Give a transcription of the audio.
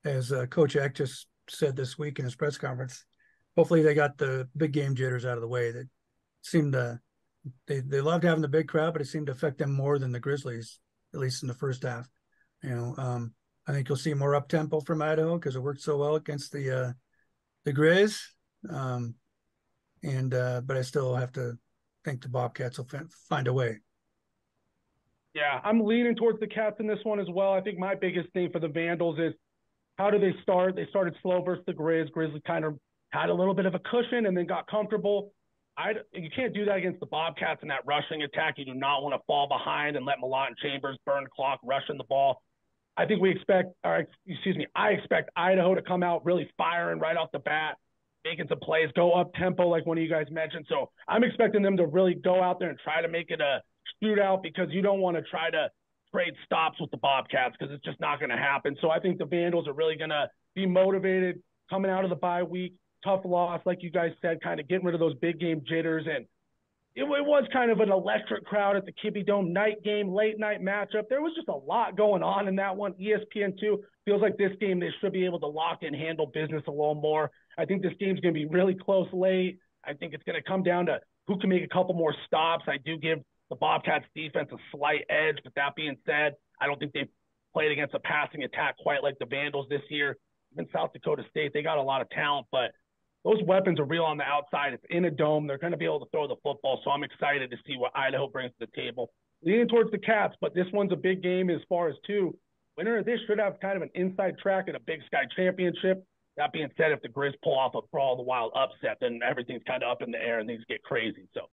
as Coach Eck just said this week in his press conference, hopefully they got the big game jitters out of the way. That seemed to they loved having the big crowd, but it seemed to affect them more than the Grizzlies, at least in the first half. I think you'll see more up tempo from Idaho because it worked so well against the Grizz. But I still have to think the Bobcats will find a way. Yeah, I'm leaning towards the Cats in this one as well. I think my biggest thing for the Vandals is how do they start? They started slow versus the Grizz. Grizzlies kind of had a little bit of a cushion and then got comfortable. You can't do that against the Bobcats in that rushing attack. You do not want to fall behind and let Malott and Chambers burn clock rushing the ball. I expect Idaho to come out really firing right off the bat, making some plays, go up tempo like one of you guys mentioned. So I'm expecting them to really go out there and try to make it a shootout because you don't want to try to trade stops with the Bobcats because it's just not going to happen. So I think the Vandals are really going to be motivated coming out of the bye week. Tough loss, like you guys said, kind of getting rid of those big game jitters. And it was kind of an electric crowd at the Kibbie Dome night game, late night matchup. There was just a lot going on in that one. ESPN2 feels like this game they should be able to lock and handle business a little more. I think this game's going to be really close late. I think it's going to come down to who can make a couple more stops. I do give the Bobcats defense a slight edge, but that being said, I don't think they've played against a passing attack quite like the Vandals this year. Even South Dakota State, they got a lot of talent, but those weapons are real on the outside. It's in a dome. They're going to be able to throw the football, so I'm excited to see what Idaho brings to the table. Leaning towards the Cats, but this one's a big game as far as two. Winner of this should have kind of an inside track at a Big Sky championship. That being said, if the Grizz pull off a Brawl of the Wild upset, then everything's kind of up in the air and things get crazy. So